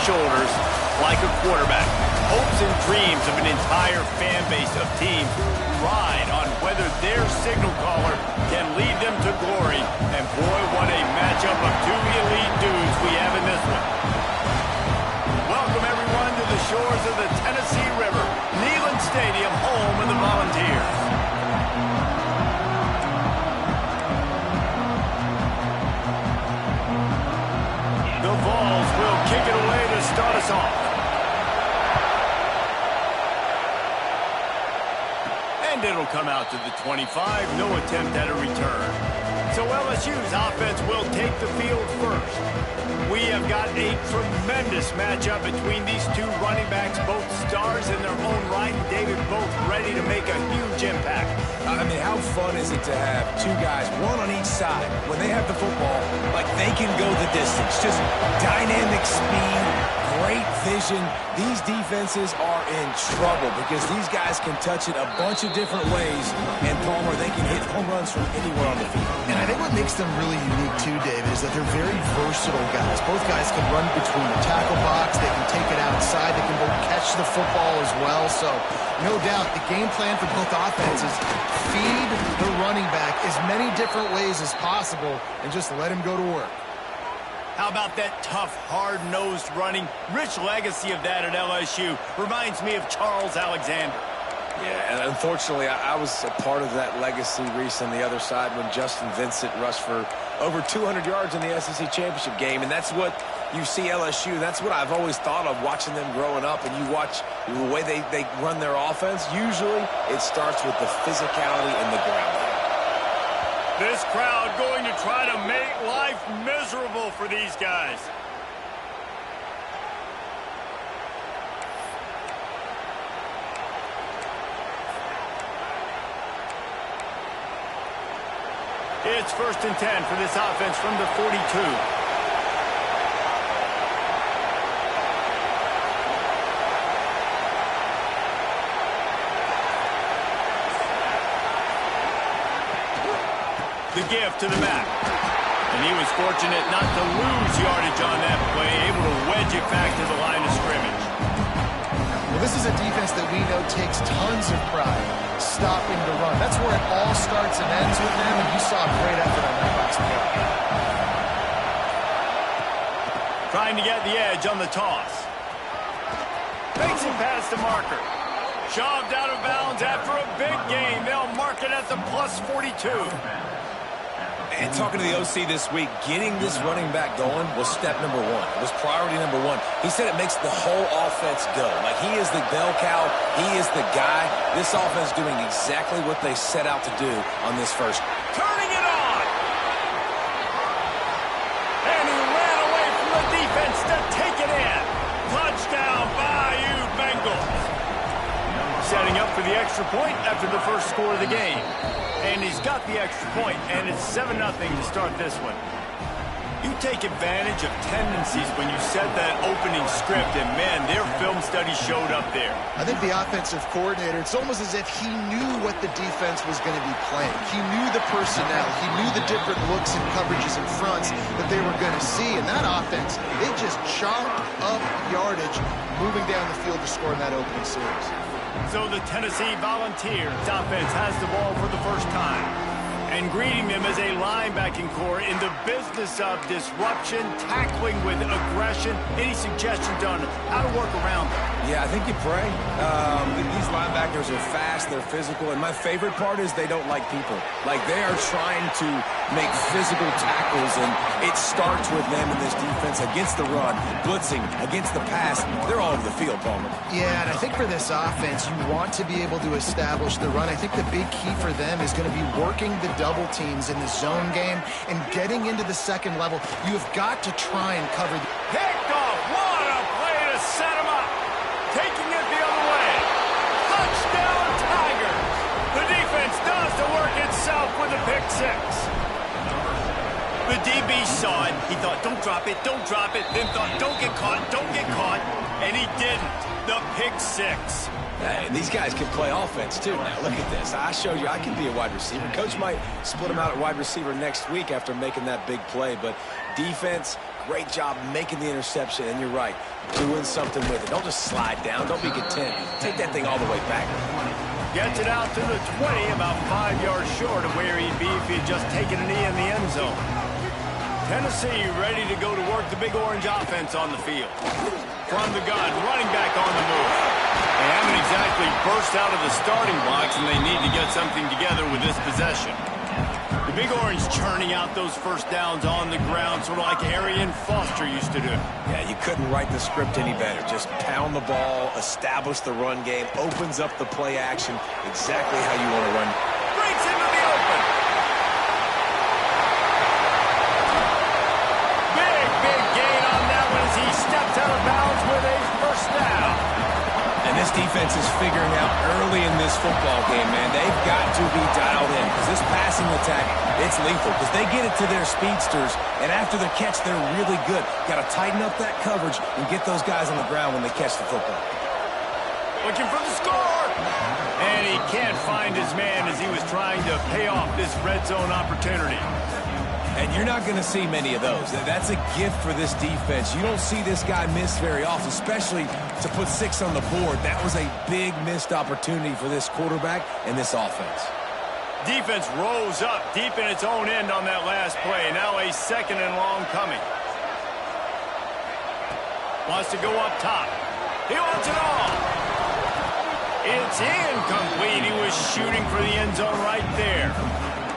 shoulders like a quarterback. Hopes and dreams of an entire fan base of teams ride on whether their signal caller can lead them to glory. And boy, what a matchup of two elite dudes we have in this one. Welcome everyone to the shores of the Tennessee River, Neyland Stadium, home of the Volunteers. The Vols will kick it away to start us off. And it'll come out to the 25, no attempt at a return. So LSU's offense will take the field first. We have got a tremendous matchup between these two running backs, both stars in their own right, and David, both ready to make a huge impact. I mean, how fun is it to have two guys, one on each side, when they have the football, like they can go the distance. Just dynamic speed, great vision. These defenses are in trouble because these guys can touch it a bunch of different ways, and Palmer, they can hit home runs from anywhere on the field. And I think what makes them really unique too, David, is that they're very versatile guys. Both guys can run between the tackle box, they can take it outside, they can both catch the football as well. So, no doubt, the game plan for both offenses, feed the running back as many different ways as possible and just let him go to work. How about that tough, hard-nosed running? Rich legacy of that at LSU. Reminds me of Charles Alexander. Yeah, and unfortunately, I was a part of that legacy, Reese, on the other side when Justin Vincent rushed for over 200 yards in the SEC Championship game, and that's what you see LSU. That's what I've always thought of watching them growing up, and you watch the way they run their offense. Usually, it starts with the physicality and the ground game. This crowd going to try to make life miserable for these guys. It's 1st and 10 for this offense from the 42. The give to the back. And he was fortunate not to lose yardage on that play, able to wedge it back to the line of scrimmage. Well, this is a defense that we know takes tons of pride stopping the run. That's where it all starts and ends with them, and you saw a great effort on that last play. Trying to get the edge on the toss. Makes him past the marker. Shoved out of bounds after a big gain. They'll mark it at the plus 42. And talking to the OC this week, getting this running back going was step number one. It was priority number one. He said it makes the whole offense go. Like, he is the bell cow. He is the guy. This offense doing exactly what they set out to do on this first. Turning it on! And he ran away from the defense to take it in. Touchdown, Bayou Bengals. Setting up for the extra point after the first score of the game. And he's got the extra point, and it's 7-0 to start this one. You take advantage of tendencies when you set that opening script, and man, their film study showed up there. I think the offensive coordinator, it's almost as if he knew what the defense was going to be playing. He knew the personnel. He knew the different looks and coverages and fronts that they were going to see. And that offense, they just chopped up yardage moving down the field to score in that opening series. So the Tennessee Volunteers offense has the ball for the first time. And greeting them as a linebacking core in the business of disruption, tackling with aggression. Any suggestions on how to work around them? Yeah, I think you pray. These linebackers are fast, they're physical, and my favorite part is they don't like people. Like, they are trying to make physical tackles, and it starts with them in this defense against the run, blitzing, against the pass. They're all over the field, Palmer. Yeah, and I think for this offense, you want to be able to establish the run. I think the big key for them is going to be working the double teams in the zone game and getting into the second level. You have got to try and cover. Picked off. What a play to set him up. Taking it the other way. Touchdown, Tigers. The defense does the work itself with a pick six. The DB saw it. He thought, don't drop it, don't drop it. Then thought, don't get caught, don't get caught. And he didn't. The pick six. Hey, and these guys can play offense, too. Now, look at this. I showed you I can be a wide receiver. Coach might split him out at wide receiver next week after making that big play. But defense, great job making the interception, and you're right, doing something with it. Don't just slide down. Don't be content. Take that thing all the way back. Gets it out to the 20, about 5 yards short of where he'd be if he'd just taken a knee in the end zone. Tennessee ready to go to work the Big Orange offense on the field. From the gun, running back on the move. They haven't exactly burst out of the starting blocks, and they need to get something together with this possession. The Big Orange churning out those first downs on the ground, sort of like Arian Foster used to do. Yeah, you couldn't write the script any better. Just pound the ball, establish the run game, opens up the play action, exactly how you want to run. Breaks into the open. Big gain on that one as he stepped out of bounds with a first down. And this defense is figuring out early in this football game, man, they've got to be dialed in because this passing attack, it's lethal because they get it to their speedsters, and after the catch, they're really good. Got to tighten up that coverage and get those guys on the ground when they catch the football. Looking for the score. And he can't find his man as he was trying to pay off this red zone opportunity. And you're not going to see many of those. That's a gift for this defense. You don't see this guy miss very often, especially to put 6 on the board. That was a big missed opportunity for this quarterback and this offense. Defense rose up deep in its own end on that last play. Now a second and long coming. Wants to go up top. He wants it all. It's incomplete. He was shooting for the end zone right there.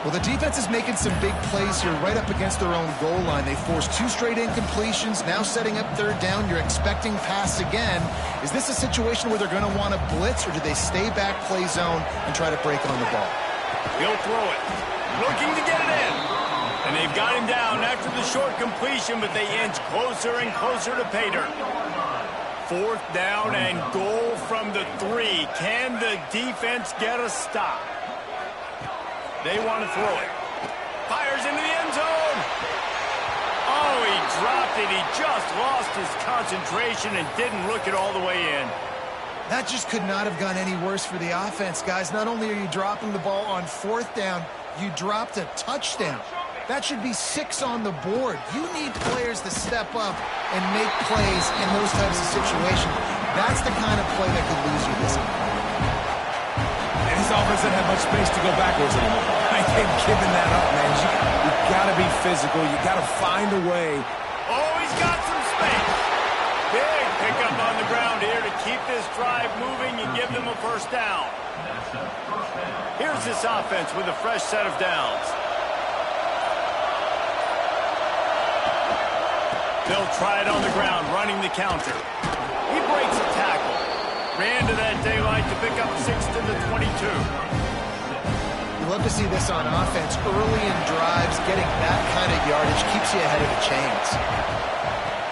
Well, the defense is making some big plays here right up against their own goal line. They forced 2 straight incompletions, now setting up third down. You're expecting pass again. Is this a situation where they're going to want to blitz, or do they stay back, play zone, and try to break on the ball? He'll throw it. Looking to get it in. And they've got him down after the short completion, but they inch closer and closer to pay dirt. 4th down and goal from the 3. Can the defense get a stop? They want to throw it. Fires into the end zone. Oh, he dropped it. He just lost his concentration and didn't look it all the way in. That just could not have gone any worse for the offense, guys. Not only are you dropping the ball on 4th down, you dropped a touchdown. That should be 6 on the board. You need players to step up and make plays in those types of situations. That's the kind of play that could lose you this game. This offense doesn't have much space to go backwards anymore. They've given that up, man. You've got to be physical. You've got to find a way. Oh, he's got some space. Big pickup on the ground here to keep this drive moving and give them a first down. Here's this offense with a fresh set of downs. They'll try it on the ground, running the counter. He breaks a tackle. Ran to that daylight to pick up 6 to the 22. You love to see this on offense. Early in drives, getting that kind of yardage keeps you ahead of the chains.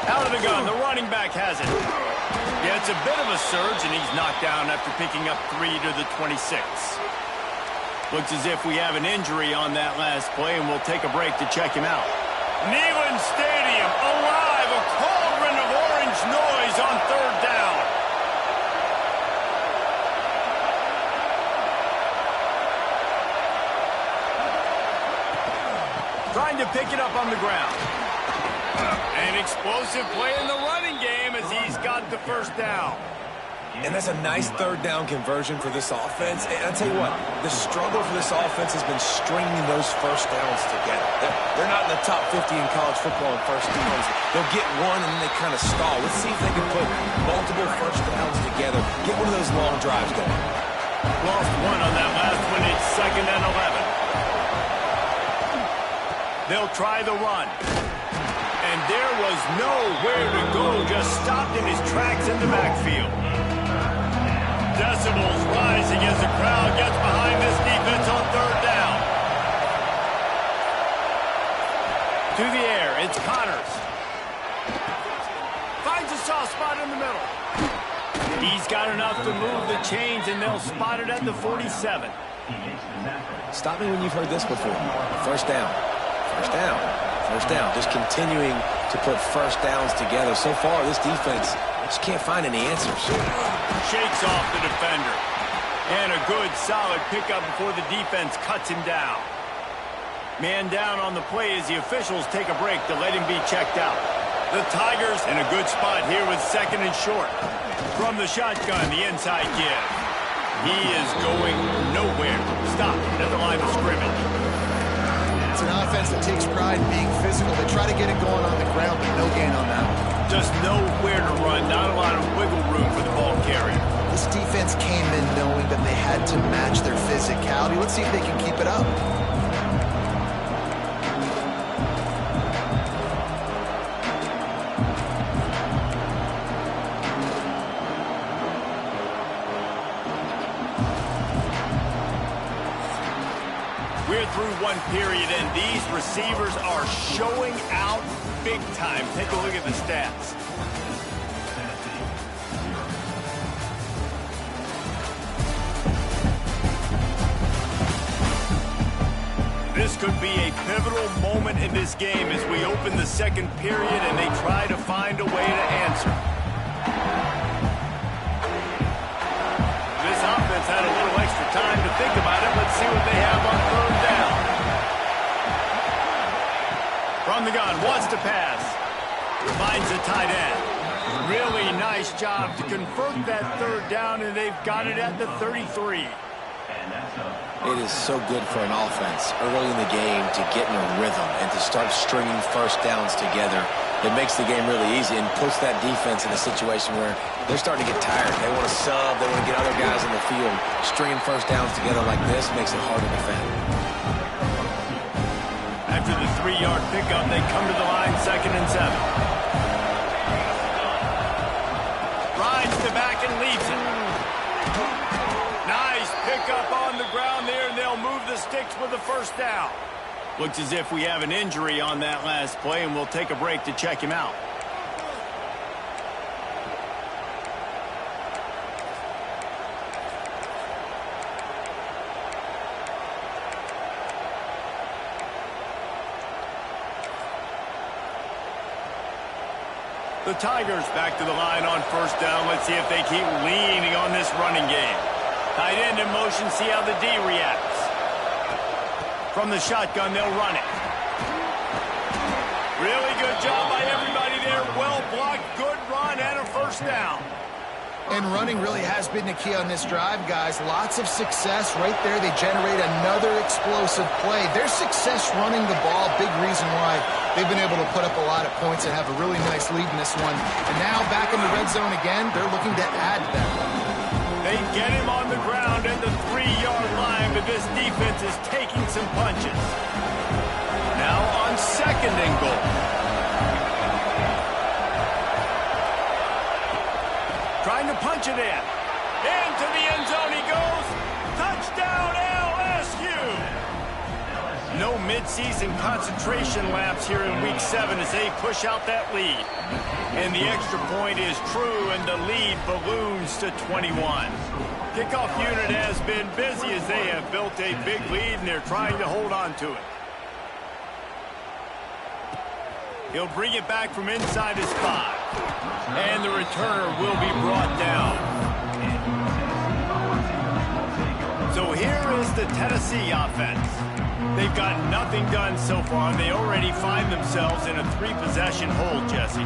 Out of the gun, the running back has it. Yeah, it's a bit of a surge, and he's knocked down after picking up 3 to the 26. Looks as if we have an injury on that last play, and we'll take a break to check him out. Neyland Stadium, alive, a cauldron of orange noise on 3rd down. Trying to pick it up on the ground. An explosive play in the running game as he's got the first down. And that's a nice 3rd down conversion for this offense. And I'll tell you what, the struggle for this offense has been stringing those first downs together. They're not in the top 50 in college football in first downs. They'll get one and then they kind of stall. Let's see if they can put multiple first downs together. Get one of those long drives going. Lost one on that last one. It's 2nd and 11. They'll try the run. And there was nowhere to go, just stopped in his tracks in the backfield. Decibels rising as the crowd gets behind this defense on 3rd down. To the air, it's Connors. Finds a soft spot in the middle. He's got enough to move the chains, and they'll spot it at the 47. Stop me when you've heard this before. First down. First down. First down. Just continuing to put first downs together. So far, this defense just can't find any answers. Shakes off the defender. And a good, solid pickup before the defense cuts him down. Man down on the play as the officials take a break to let him be checked out. The Tigers in a good spot here with second and short. From the shotgun, the inside give. He is going nowhere. Stop at the line of scrimmage. It's an offense that takes pride in being physical. They try to get it going on the ground, but no gain on that one. Just nowhere to run. Not a lot of wiggle room for the ball carrier. This defense came in knowing that they had to match their physicality. Let's see if they can keep it up. We're through one period, and these receivers are showing out big time. Take a look at the stats. This could be a pivotal moment in this game as we open the second period and they try to find a way to answer. This offense had a little extra time to think about it. Let's see what they have on third down. From the gun, wants to pass. Finds a tight end. Really nice job to convert that third down, and they've got it at the 33. It is so good for an offense early in the game to get in a rhythm and to start stringing first downs together. It makes the game really easy and puts that defense in a situation where they're starting to get tired. They want to sub. They want to get other guys in the field. Stringing first downs together like this makes it hard to defend. After the 3-yard pickup, they come to the line, 2nd and 7. Rides the back and leads it. Nice pickup on the ground there, and they'll move the sticks with the first down. Looks as if we have an injury on that last play, and we'll take a break to check him out. The Tigers back to the line on first down. Let's see if they keep leaning on this running game. Tight end in motion, see how the D reacts. From the shotgun, they'll run it. Really good job by everybody there. Well blocked, good run, and a first down. And running really has been the key on this drive, guys. Lots of success right there. They generate another explosive play. Their success running the ball, big reason why they've been able to put up a lot of points and have a really nice lead in this one. And now back in the red zone again, they're looking to add to that. They get him on the ground at the 3-yard line, but this defense is taking some punches. Now on 2nd and goal. Trying to punch it in. Into the end zone he goes. Touchdown LSU. No midseason concentration laps here in Week 7 as they push out that lead. And the extra point is true, and the lead balloons to 21. Kickoff unit has been busy as they have built a big lead, and they're trying to hold on to it. He'll bring it back from inside his 5. And the returner will be brought down. So here is the Tennessee offense. They've got nothing done so far, and they already find themselves in a 3-possession hold, Jesse.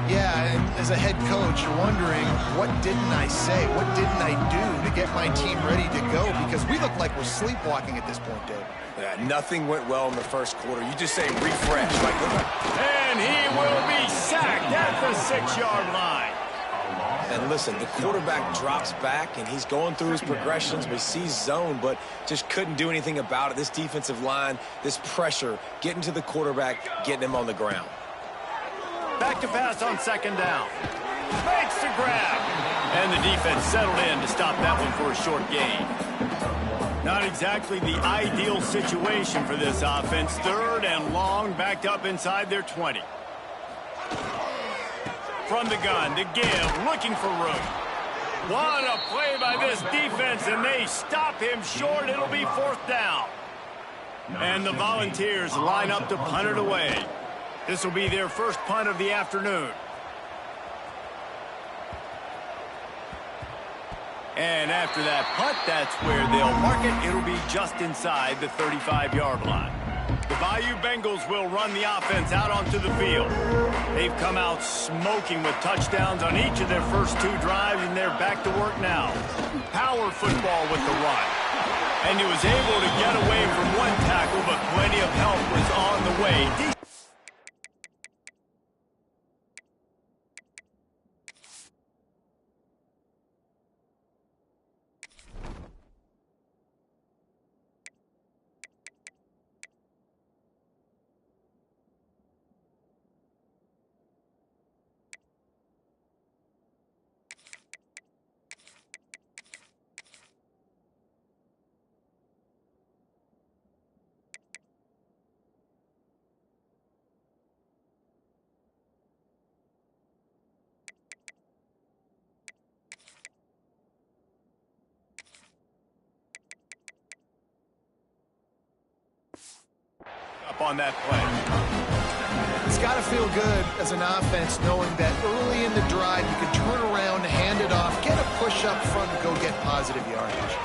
Yeah, and as a head coach, you're wondering, what didn't I say? What didn't I do to get my team ready to go? Because we look like we're sleepwalking at this point, Dave. Yeah, nothing went well in the first quarter. You just say refresh. And he will be sacked at the 6-yard line. And listen, the quarterback drops back, and he's going through his progressions. We see zone, but just couldn't do anything about it. This defensive line, this pressure, getting to the quarterback, getting him on the ground. Back to pass on 2nd down. Makes the grab. And the defense settled in to stop that one for a short gain. Not exactly the ideal situation for this offense. 3rd and long, backed up inside their 20. From the gun to give, looking for room. What a play by this defense, and they stop him short. It'll be 4th down. And the Volunteers line up to punt it away. This will be their first punt of the afternoon. And after that punt, that's where they'll mark it. It'll be just inside the 35-yard line. The Bayou Bengals will run the offense out onto the field. They've come out smoking with touchdowns on each of their first 2 drives, and they're back to work now. Power football with the run. And he was able to get away from 1 tackle, but plenty of help was on the way. On that play. It's got to feel good as an offense knowing that early in the drive you can turn around, hand it off, get a push up front, and go get positive yardage.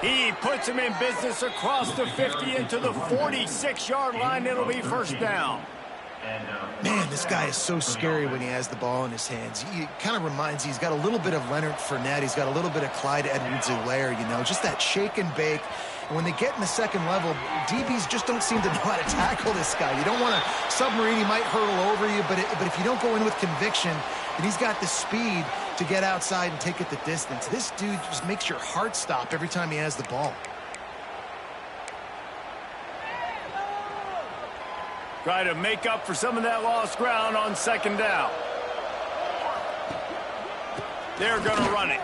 He puts him in business across the 50 into the 46-yard line. It'll be first down. Man, this guy is so scary when he has the ball in his hands. He kind of reminds you, he's got a little bit of Leonard Fournette. He's got a little bit of Clyde Edwards-Helaire, you know, just that shake and bake. And when they get in the second level, DBs just don't seem to know how to tackle this guy. You don't want to submarine. He might hurtle over you, but if you don't go in with conviction, and he's got the speed to get outside and take it the distance. This dude just makes your heart stop every time he has the ball. Try to make up for some of that lost ground on second down. They're going to run it.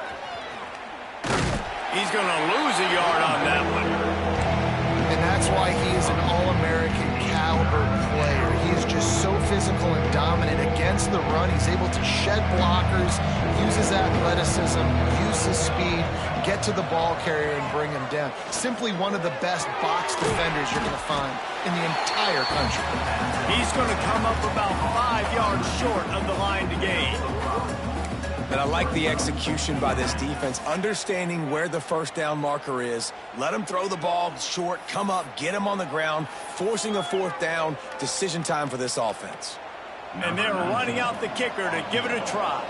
He's going to lose a yard on that one. And that's why he is an All-American caliber player. He is just so physical and dominant against the run. He's able to shed blockers, use his athleticism, use his speed, get to the ball carrier and bring him down. Simply one of the best box defenders you're going to find in the entire country. He's going to come up about 5 yards short of the line to gain. And I like the execution by this defense, understanding where the first down marker is. Let him throw the ball short, come up, get him on the ground, forcing a 4th down. Decision time for this offense. And they're running out the kicker to give it a try.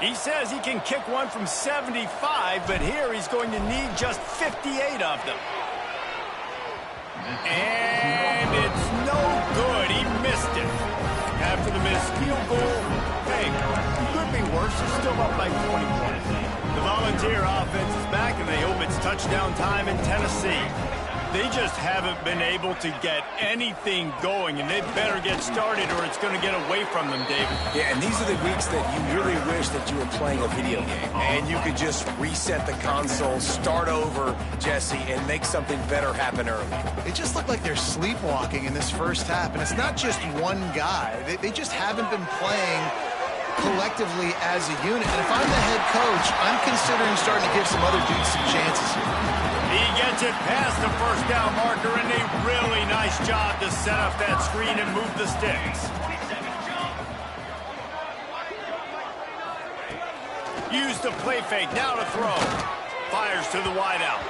He says he can kick one from 75, but here he's going to need just 58 of them. And it's no good. He missed it. After the missed field goal, hey, could be worse. They're still up by 20 points. The Volunteer offense is back, and they hope it's touchdown time in Tennessee. They just haven't been able to get anything going, and they better get started or it's going to get away from them, David. Yeah, and these are the weeks that you really wish that you were playing a video game and you could just reset the console, start over, Jesse, and make something better happen early. It just looked like they're sleepwalking in this first half, and it's not just one guy. They just haven't been playing collectively as a unit. And if I'm the head coach, I'm considering starting to give some other dudes some chances here. He gets it past the first down marker, and a really nice job to set up that screen and move the sticks. Use the play fake, now to throw. Fires to the wideout.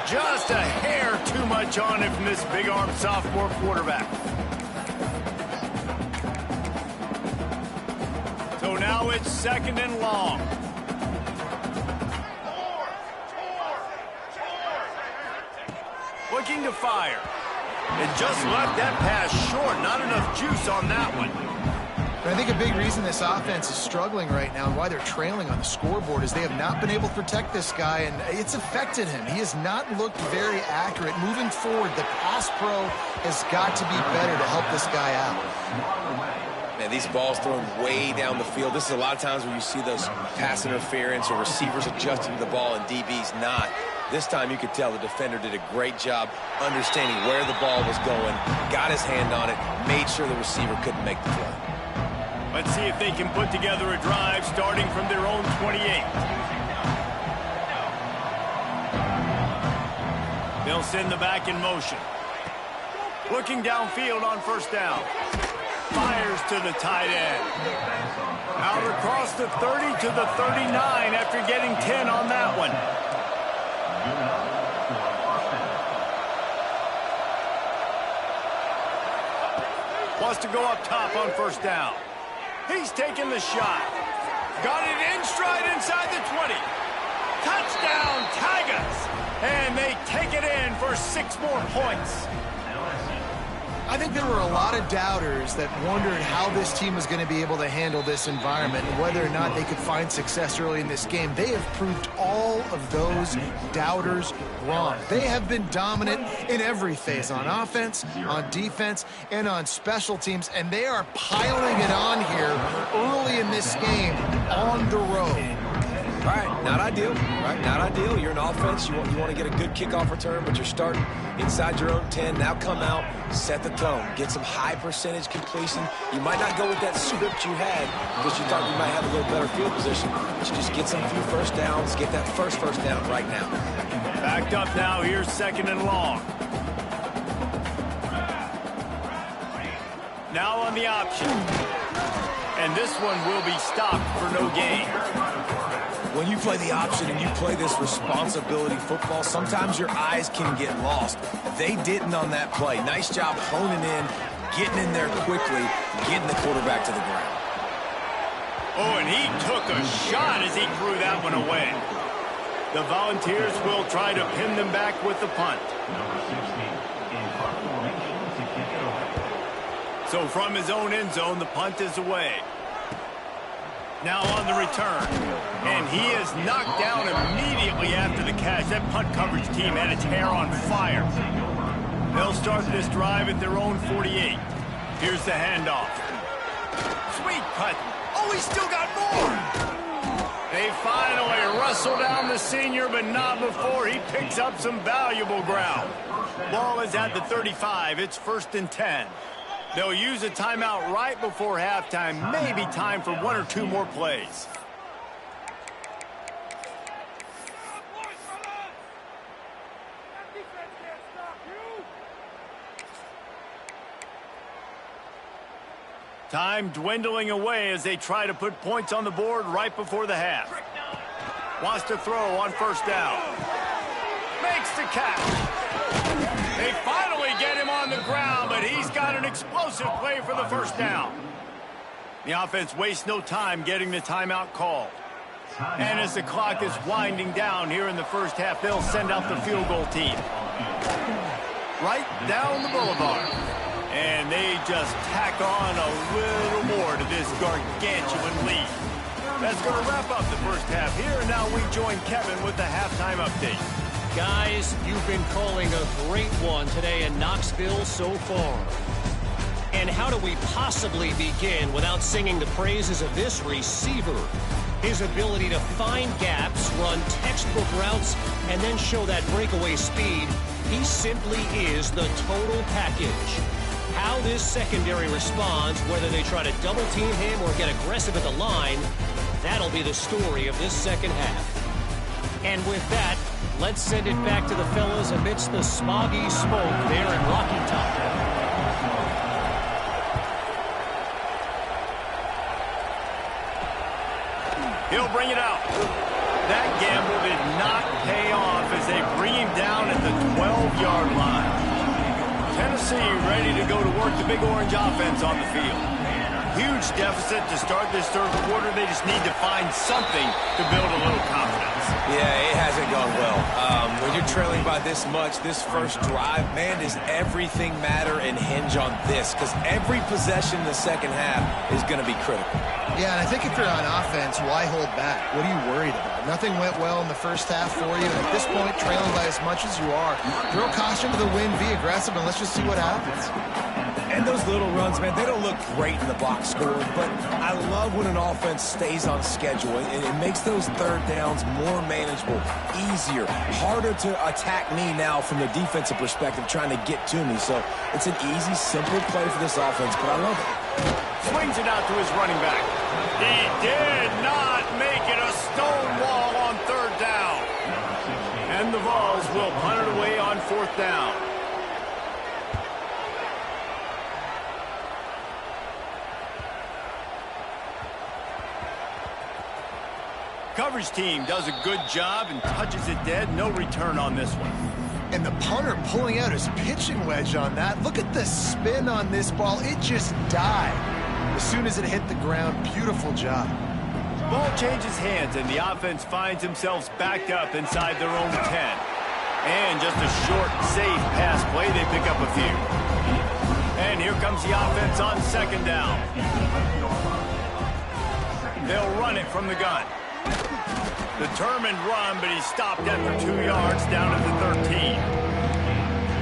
Just a hair too much on it from this big-arm sophomore quarterback. So now it's 2nd and long. Looking to fire. And just left that pass short. Not enough juice on that one. But I think a big reason this offense is struggling right now and why they're trailing on the scoreboard is they have not been able to protect this guy, and it's affected him. He has not looked very accurate. Moving forward, the pass pro has got to be better to help this guy out. Man, these balls thrown way down the field. This is a lot of times where you see those pass interference or receivers adjusting to the ball and DBs not. This time you could tell the defender did a great job understanding where the ball was going, got his hand on it, made sure the receiver couldn't make the play. Let's see if they can put together a drive starting from their own 28. They'll send the back in motion. Looking downfield on first down. Fires to the tight end. Out across the 30 to the 39 after getting 10 on that one. Wants to go up top on first down. He's taking the shot. Got it in stride inside the 20. Touchdown, Tigers! And they take it in for 6 more points. I think there were a lot of doubters that wondered how this team was going to be able to handle this environment and whether or not they could find success early in this game. They have proved all of those doubters wrong. They have been dominant in every phase, on offense, on defense, and on special teams, and they are piling it on here early in this game on the road. All right, not ideal, right? Not ideal. You're an offense. You want to get a good kickoff return, but you're starting inside your own 10. Now come out, set the tone, get some high percentage completion. You might not go with that script you had because you thought you might have a little better field position, but you just get some few first downs, get that first down right now. Backed up now. Here's 2nd and long. Now on the option. And this one will be stopped for no gain. When you play the option and you play this responsibility football, sometimes your eyes can get lost. They didn't on that play. Nice job honing in, getting in there quickly, getting the quarterback to the ground. Oh, and he took a shot as he threw that one away. The Volunteers will try to pin them back with the punt. So from his own end zone, the punt is away. Now on the return. And he is knocked down immediately after the catch. That punt coverage team had its hair on fire. They'll start this drive at their own 48. Here's the handoff. Sweet punt. Oh, he's still got more. They finally wrestle down the senior, but not before he picks up some valuable ground. Ball is at the 35. It's 1st and 10. They'll use a timeout right before halftime. Maybe time for 1 or 2 more plays. Time dwindling away as they try to put points on the board right before the half. Wants to throw on first down. Makes the catch. They finally get him on the ground, but he's got an explosive play for the first down. The offense wastes no time getting the timeout called. And as the clock is winding down here in the first half, they'll send out the field goal team. Right down the boulevard. And they just tack on a little more to this gargantuan lead. That's going to wrap up the first half here, and now we join Kevin with the halftime update. Guys, you've been calling a great one today in Knoxville so far. And how do we possibly begin without singing the praises of this receiver? His ability to find gaps, run textbook routes, and then show that breakaway speed. He simply is the total package. How this secondary responds, whether they try to double team him or get aggressive at the line, that'll be the story of this second half. And with that, let's send it back to the fellas amidst the smoggy smoke there in Rocky Top. He'll bring it out. That gamble did not pay off as they bring him down at the 12-yard line. Tennessee ready to go to work the Big Orange offense on the field. Huge deficit to start this third quarter. They just need to find something to build a little confidence. Yeah, it hasn't gone well. When you're trailing by this much, this first drive, man, does everything matter and hinge on this? Because every possession in the second half is going to be critical. Yeah, and I think if you're on offense, why hold back? What are you worried about? Nothing went well in the first half for you, and at this point, trailing by as much as you are, throw caution to the wind, be aggressive, and let's just see what happens. And those little runs, man, they don't look great in the box score, but I love when an offense stays on schedule, and it makes those third downs more manageable, easier, harder to attack me now from the defensive perspective trying to get to me. So it's an easy, simple play for this offense, but I love it. Swings it out to his running back. He did not make it a stone wall on third down. And the Vols will punt it away on fourth down. Coverage team does a good job and touches it dead. No return on this one. And the punter pulling out his pitching wedge on that. Look at the spin on this ball. It just died as soon as it hit the ground. Beautiful job. Ball changes hands, and the offense finds themselves backed up inside their own 10. And just a short, safe pass play, they pick up a few. And here comes the offense on second down. They'll run it from the gun. Determined run, but he stopped after 2 yards down at the 13.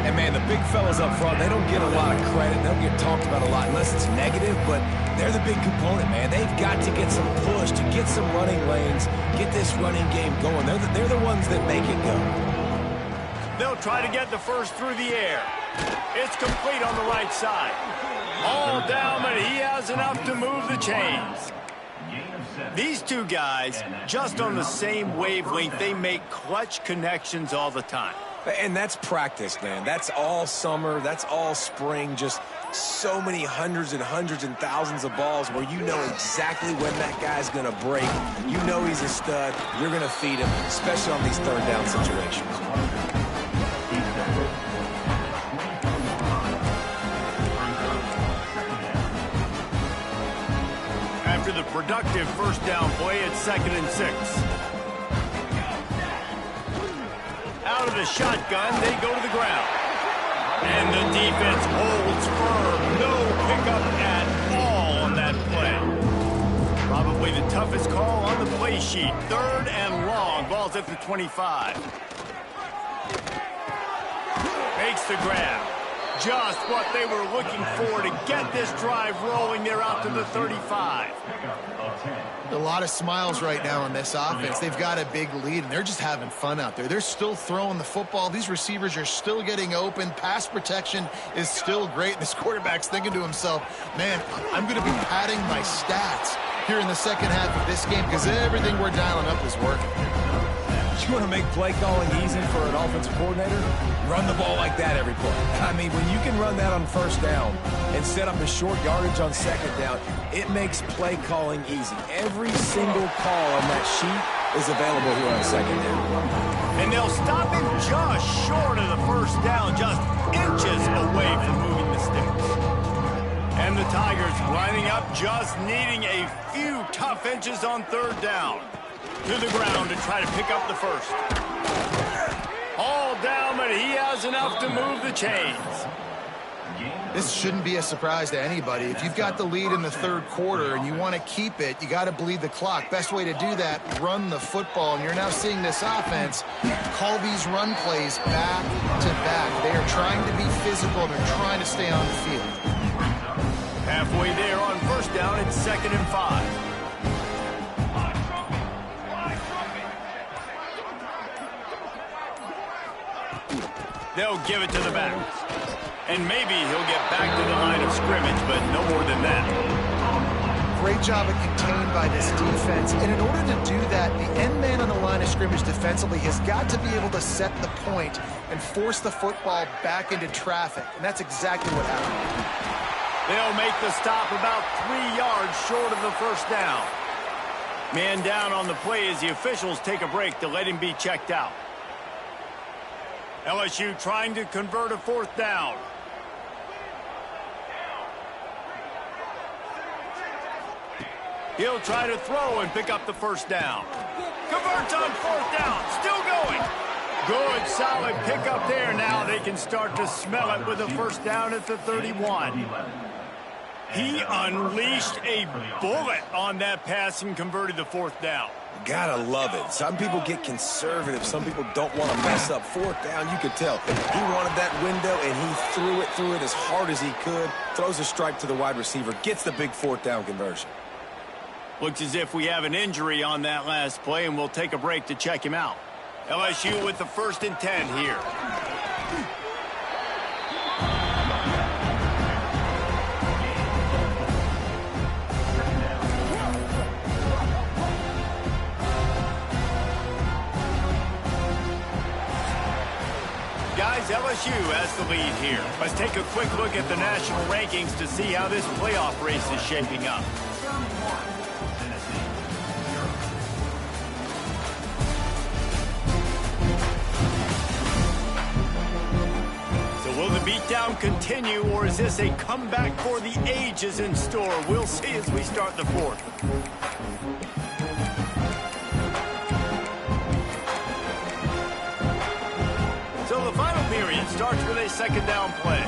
And, man, the big fellas up front, they don't get a lot of credit. They don't get talked about a lot unless it's negative, but they're the big component, man. They've got to get some push, to get some running lanes, get this running game going. They're the ones that make it go. They'll try to get the first through the air. It's complete on the right side. All down, but he has enough to move the chains. These two guys, just on the same wavelength, they make clutch connections all the time. And that's practice, man. That's all summer. That's all spring. Just so many hundreds and thousands of balls where you know exactly when that guy's going to break. You know he's a stud. You're going to feed him, especially on these third down situations. After the productive first down play, it's 2nd and 6. Out of the shotgun, they go to the ground. And the defense holds firm. No pickup at all on that play. Probably the toughest call on the play sheet. 3rd and long. Ball's at the 25. Makes the grab. Just what they were looking for to get this drive rolling. They're out to the 35. A lot of smiles right now on this offense. They've got a big lead, and they're just having fun out there. They're still throwing the football. These receivers are still getting open. Pass protection is still great. This quarterback's thinking to himself, man, I'm going to be padding my stats here in the second half of this game because everything we're dialing up is working. You want to make play calling easy for an offensive coordinator? Run the ball like that every play. I mean, when you can run that on first down and set up a short yardage on second down, it makes play calling easy. Every single call on that sheet is available here on second down. And they'll stop him just short of the first down, just inches away from moving the sticks. And the Tigers lining up, just needing a few tough inches on 3rd down. To the ground to try to pick up the first. All down, but he has enough to move the chains. This shouldn't be a surprise to anybody. If you've got the lead in the 3rd quarter and you want to keep it, you got to bleed the clock. Best way to do that, run the football. And you're now seeing this offense call these run plays back to back. They are trying to be physical. They're trying to stay on the field. Halfway there on first down, it's 2nd and 5. They'll give it to the back. And maybe he'll get back to the line of scrimmage, but no more than that. Great job of contained by this defense. And in order to do that, the end man on the line of scrimmage defensively has got to be able to set the point and force the football back into traffic. And that's exactly what happened. They'll make the stop about 3 yards short of the first down. Man down on the play as the officials take a break to let him be checked out. LSU trying to convert a 4th down. He'll try to throw and pick up the first down. Converts on 4th down. Still going. Good, solid pickup there. Now they can start to smell it with a first down at the 31. He unleashed a bullet on that pass and converted the 4th down. Gotta love it. Some people get conservative. Some people don't want to mess up. 4th down, you could tell. He wanted that window, and he threw it as hard as he could. Throws a strike to the wide receiver. Gets the big 4th down conversion. Looks as if we have an injury on that last play, and we'll take a break to check him out. LSU with the 1st and 10 here. Guys, LSU has the lead here. Let's take a quick look at the national rankings to see how this playoff race is shaping up. continue, or is this a comeback for the ages in store? We'll see as we start the fourth. So the final period starts with a second down play.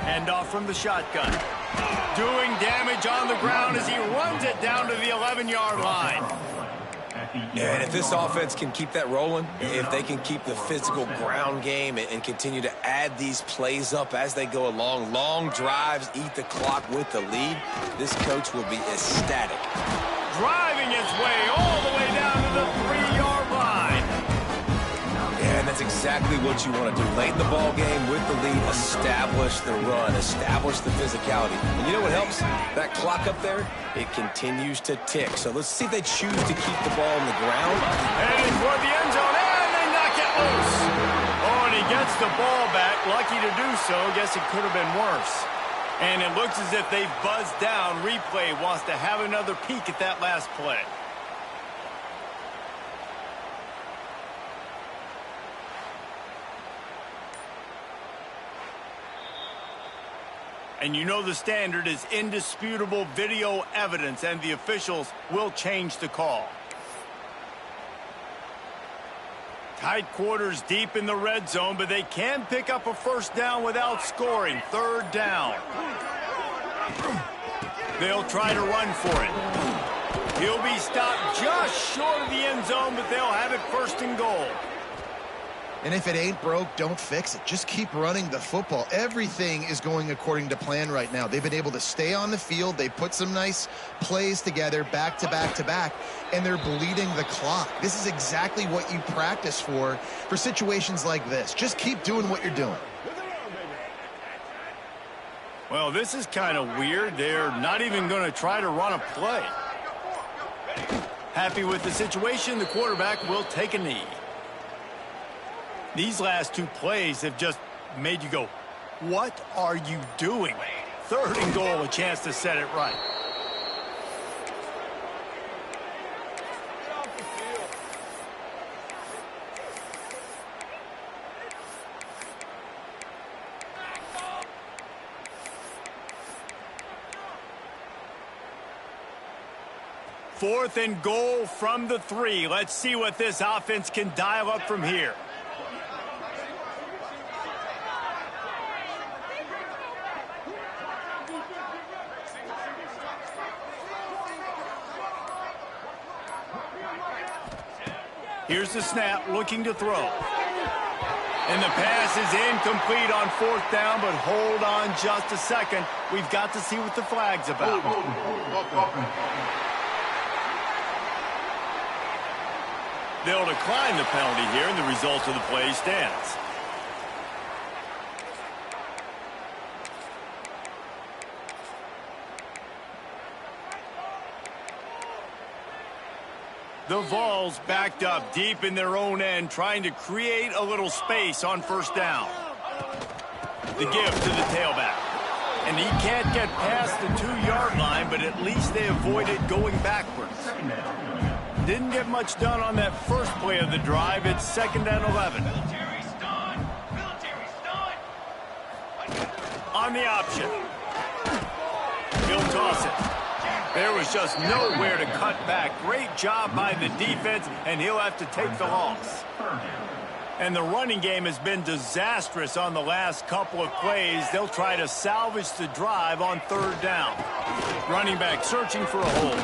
Handoff from the shotgun. Doing damage on the ground as he runs it down to the 11-yard line. Yeah, and if this offense can keep that rolling, if they can keep the physical ground game and continue to add these plays up as they go along, long drives, eat the clock with the lead, this coach will be ecstatic. Driving his way all the way down to the 3-yard line. Yeah, and that's exactly what you want to do. Late in the ball game with the lead, establish the run, establish the physicality. And you know what helps? That clock up there, it continues to tick. So let's see if they choose to keep the ball on the ground. Heading toward the end zone, and they knock it loose. Oh, and he gets the ball back. Lucky to do so. Guess it could have been worse. And it looks as if they've buzzed down. Replay wants to have another peek at that last play. And you know the standard is indisputable video evidence, and the officials will change the call. Tight quarters deep in the red zone, but they can pick up a first down without scoring. Third down. They'll try to run for it. He'll be stopped just short of the end zone, but they'll have it first and goal. And if it ain't broke, don't fix it. Just keep running the football. Everything is going according to plan right now. They've been able to stay on the field. They put some nice plays together back to back to back, and they're bleeding the clock. This is exactly what you practice for situations like this. Just keep doing what you're doing. Well, this is kind of weird. They're not even going to try to run a play. Happy with the situation, the quarterback will take a knee. These last two plays have just made you go, what are you doing? Third and goal, a chance to set it right. Fourth and goal from the 3. Let's see what this offense can dial up from here. Here's the snap, looking to throw. And the pass is incomplete on fourth down, but hold on just a second. We've got to see what the flag's about. They'll decline the penalty here, and the result of the play stands. The Vols backed up deep in their own end, trying to create a little space on first down. The give to the tailback. And he can't get past the 2-yard line, but at least they avoided going backwards. Didn't get much done on that first play of the drive. It's 2nd and 11. On the option. He'll toss it. There was just nowhere to cut back. Great job by the defense, and he'll have to take the loss. And the running game has been disastrous on the last couple of plays. They'll try to salvage the drive on third down. Running back searching for a hole.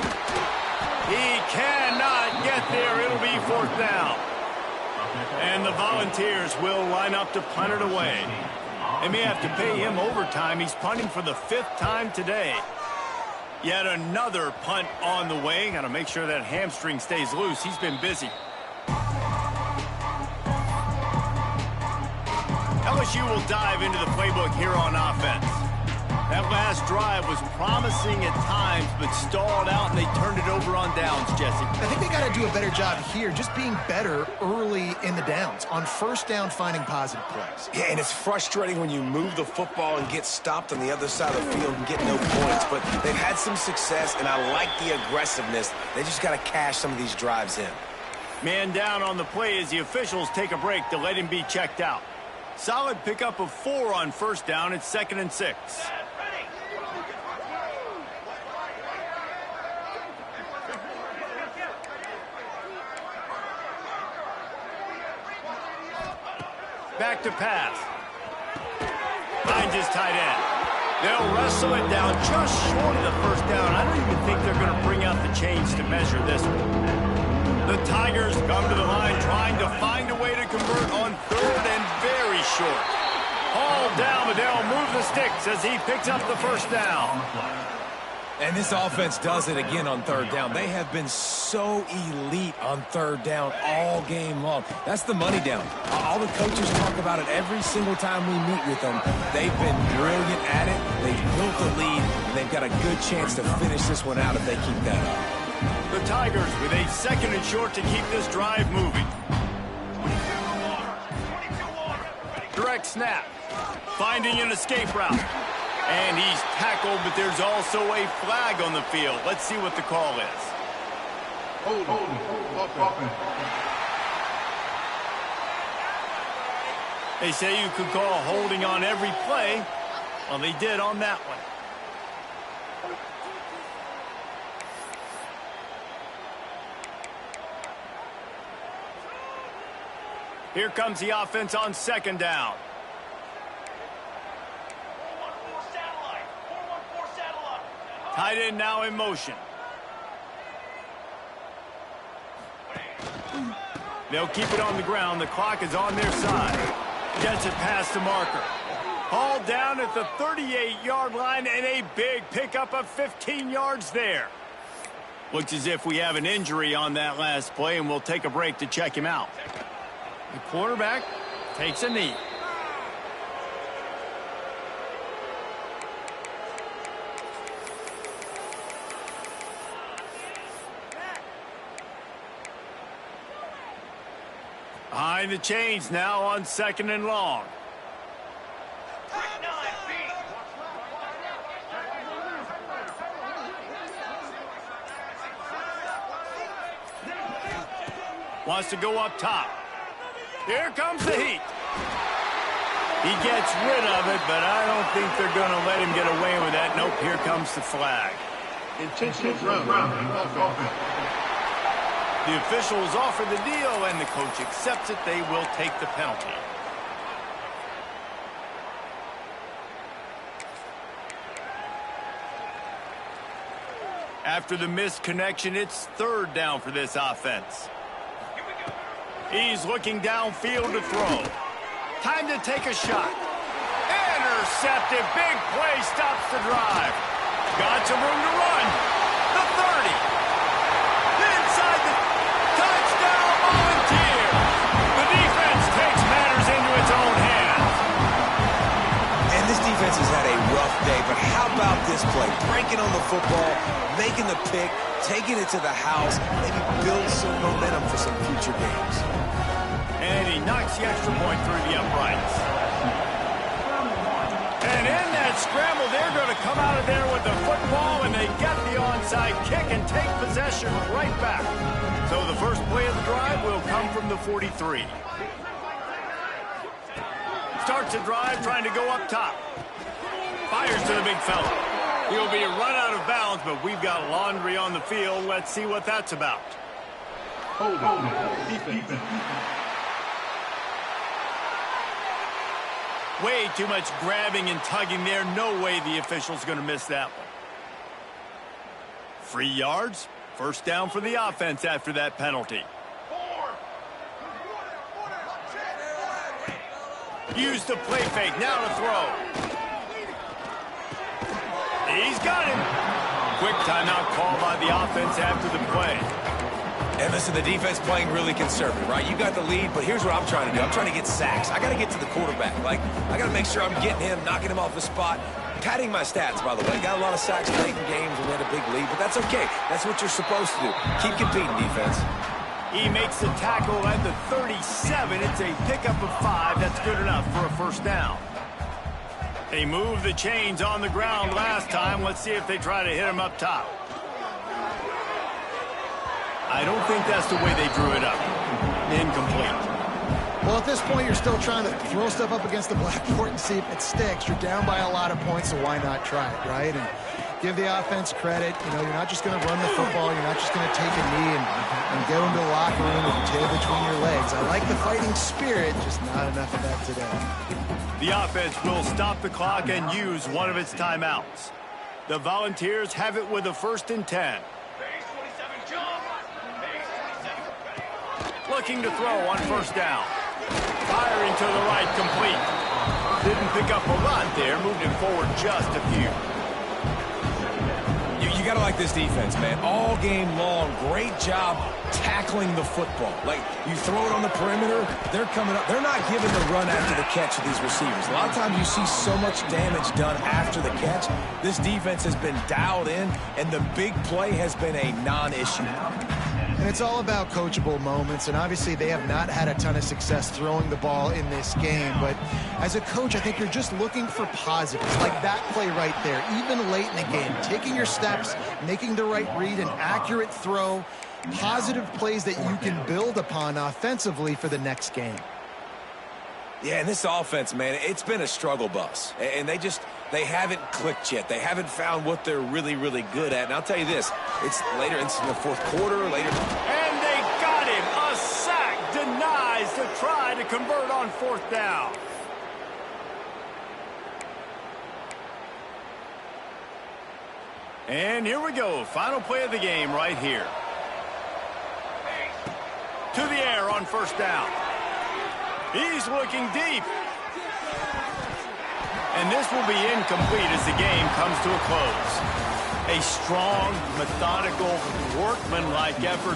He cannot get there. It'll be fourth down. And the Volunteers will line up to punt it away. They may have to pay him overtime. He's punting for the 5th time today. Yet another punt on the way. Got to make sure that hamstring stays loose. He's been busy. LSU will dive into the playbook here on offense. That last drive was promising at times, but stalled out, and they turned it over on downs, Jesse. I think they got to do a better job here, just being better early in the downs. On first down, finding positive plays. Yeah, and it's frustrating when you move the football and get stopped on the other side of the field and get no points. But they've had some success, and I like the aggressiveness. They just got to cash some of these drives in. Man down on the play as the officials take a break to let him be checked out. Solid pickup of 4 on first down. It's 2nd and 6. Back to pass. Finds his tight end. They'll wrestle it down just short of the first down. I don't even think they're going to bring out the chains to measure this one. The Tigers come to the line trying to find a way to convert on 3rd and very short. Hauled down, but they'll move the sticks as he picks up the first down. And this offense does it again on 3rd down. They have been so elite on 3rd down all game long. That's the money down. All the coaches talk about it every single time we meet with them. They've been brilliant at it. They've built the lead, and they've got a good chance to finish this one out if they keep that up. The Tigers with a 2nd and short to keep this drive moving. Direct snap. Finding an escape route. And he's tackled, but there's also a flag on the field. Let's see what the call is. They say you could call holding on every play. Well, they did on that one. Here comes the offense on 2nd down. Tight end now in motion. They'll keep it on the ground. The clock is on their side. Gets it past the marker. Hauled down at the 38-yard line and a big pickup of 15 yards there. Looks as if we have an injury on that last play, and we'll take a break to check him out. The quarterback takes a knee. Behind the chains now on 2nd and long. Wants to go up top. Here comes the heat. He gets rid of it, but I don't think they're going to let him get away with that. Nope, here comes the flag. Intentional grounding. The officials offer the deal, and the coach accepts it. They will take the penalty. After the missed connection, it's 3rd down for this offense. He's looking downfield to throw. Time to take a shot. Intercepted. Big play stops the drive. Got some room to run. The 30. Inside the touchdown Volunteer. The defense takes matters into its own hands. And this defense has had a rough day, but how about this play? Breaking on the football, making the pick, taking it to the house, maybe build some momentum for some future games. And he knocks the extra point through the uprights. And in that scramble, they're going to come out of there with the football, and they get the onside kick and take possession right back. So the first play of the drive will come from the 43. Starts the drive trying to go up top. Fires to the big fella. He'll be run out of bounds, but we've got laundry on the field. Let's see what that's about. Hold. Defense. Way too much grabbing and tugging there. No way the official's going to miss that one. 3 yards. First down for the offense after that penalty. Use the play fake. Now to throw. He's got him. Quick timeout call by the offense after the play. And listen, the defense playing really conservative, right? You got the lead, but here's what I'm trying to do. I'm trying to get sacks. I got to get to the quarterback. Like, I got to make sure I'm getting him, knocking him off the spot. Padding my stats, by the way. Got a lot of sacks late in games and we had a big lead, but that's okay. That's what you're supposed to do. Keep competing, defense. He makes the tackle at the 37. It's a pickup of 5. That's good enough for a first down. They moved the chains on the ground last time. Let's see if they try to hit him up top. I don't think that's the way they drew it up. Incomplete. Well, at this point, you're still trying to throw stuff up against the blackboard and see if it sticks. You're down by a lot of points, so why not try it, right? And give the offense credit. You know, you're not just going to run the football. You're not just going to take a knee and go into the locker room with your tail between your legs. I like the fighting spirit, just not enough of that today. The offense will stop the clock and use one of its timeouts. The Volunteers have it with a 1st and 10. Looking to throw on 1st down. Firing to the right, complete. Didn't pick up a lot there, moved it forward just a few. You got to like this defense, man. All game long, great job tackling the football. Like, you throw it on the perimeter, they're coming up. They're not giving the run after the catch to these receivers. A lot of times you see so much damage done after the catch. This defense has been dialed in, and the big play has been a non-issue. And it's all about coachable moments, and obviously they have not had a ton of success throwing the ball in this game, but as a coach, I think you're just looking for positives, like that play right there, even late in the game, taking your steps, making the right read, an accurate throw, positive plays that you can build upon offensively for the next game. Yeah, and this offense, man, it's been a struggle bus. And they haven't clicked yet. They haven't found what they're really, really good at. And I'll tell you this, it's later, it's in the 4th quarter, later. And they got him. A sack denies the try to convert on 4th down. And here we go. Final play of the game right here. To the air on 1st down. He's looking deep. And this will be incomplete as the game comes to a close. A strong, methodical, workmanlike effort